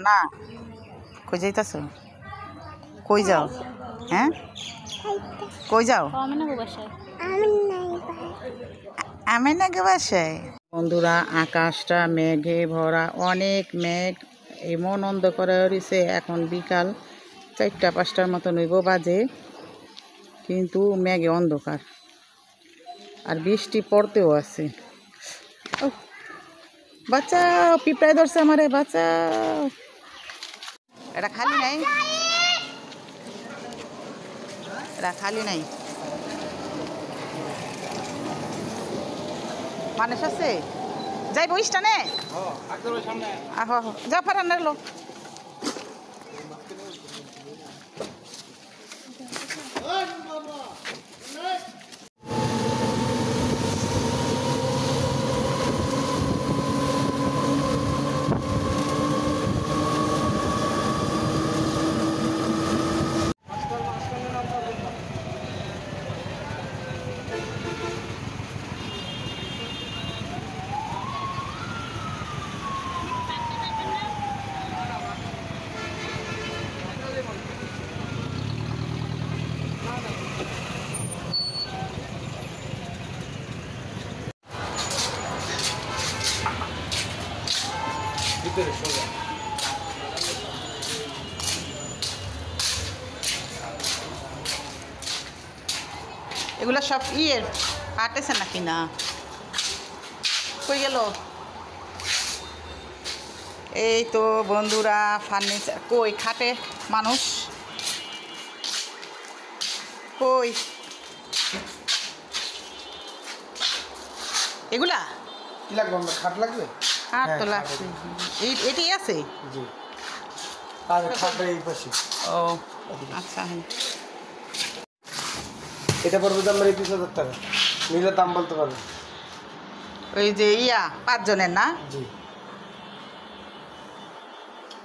না কই যাইতাছ? কই যাও? হ্যাঁ কই যাও? আমি না গে বাসায়। বন্ধুরা আকাশটা মেঘে ভরা, অনেক মেঘ, এমন অন্ধকার হয়েছে। এখন বিকাল 4টা-5টার মতো নইব বাজে, কিন্তু মেঘে অন্ধকার আর বৃষ্টি পড়তেও আছে। বাঁচাও, পিঁপড়ায় ধরছে আমারে, বাঁচাও। এটা খালি নাই, এটা খালি নাই। মানুষ আছে যাইব স্টানে, যা ফারান্নার লোক। এগুলা সব ইয়ের কাটেছে নাকি? না কই গেল? এই তো বন্ধুরা ফার্নিচার কই, খাটে মানুষ কই? এগুলা কি লাগবে? আমরা খাট লাগবে? খাট তো লাগছে, এটাই আছে। জি, আর খাটটা এই পাশে। ও আচ্ছা, এটা পড়বে দাম 30,000 টাকা, নিলে দাম বলতে পারবে। ওই যে 5 জনের না? জি,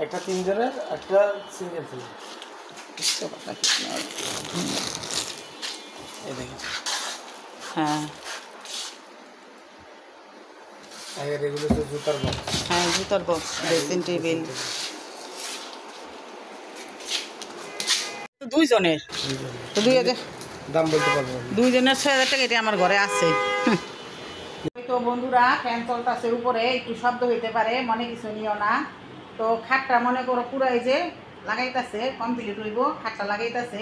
একটা 3 জনের, একটা সিঙ্গেল ছিল। এই দেখেন, হ্যাঁ এগুলো হচ্ছে জুতার বক্স। হ্যাঁ জুতার বক্স, ড্রেসিং টেবিল। 2 জনের তো 2000 দাম বলতে পারবো। 2 জনের 6,000 টাকা। এটা আমার ঘরে আছে। তো বন্ধুরা ফ্যান চলতেছে উপরে, একটু শব্দ হইতে পারে, মনে কিছু নিও না। তো খাটটা মনে করো পুরো এই যে লাগাইতেছে, কমপ্লিট হইব, খাটটা লাগাইতেছে।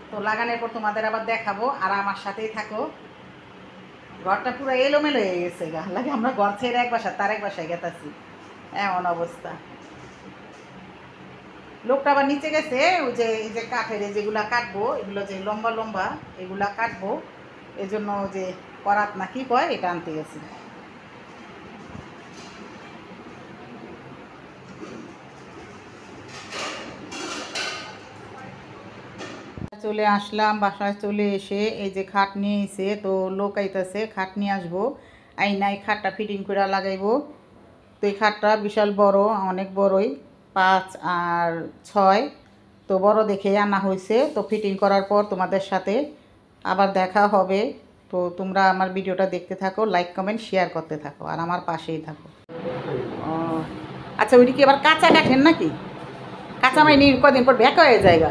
তো লাগানোর পর তোমাদের আবার দেখাবো, আর আমার সাথেই থাকো। ঘরটা পুরো এলোমেলো হয়ে গেছে গা, লাগে আমরা ঘর ছেড়ে এক বাসা তার এক বাসায় গেতাছি, এমন অবস্থা। লোকটা আবার নিচে গেছে, ওই যে এই যে কাঠের যেগুলা কাটবো, এগুলো যে লম্বা লম্বা এগুলা কাটবো, এই জন্য যে করাত না কি কয় এটা আনতে গেছি। চলে আসলাম বাসায়, চলে এসে এই যে খাট নিয়ে এসে, তো লোক আইতাছে খাট নিয়ে আসবো, আইনাই খাটটা ফিটিং করে লাগাইবো। তো এই খাটটা বিশাল বড়, অনেক বড়ই, 5 আর 6, তো বড় দেখে আনা হয়েছে। তো ফিটিং করার পর তোমাদের সাথে আবার দেখা হবে। তো তোমরা আমার ভিডিওটা দেখতে থাকো, লাইক কমেন্ট শেয়ার করতে থাকো, আর আমার পাশেই থাকো। ও আচ্ছা, ওইটি কি আবার কাঁচা কাঠেন নাকি? কাঁচা মাইনি কদিন পর ব্যাক হয়ে যায়।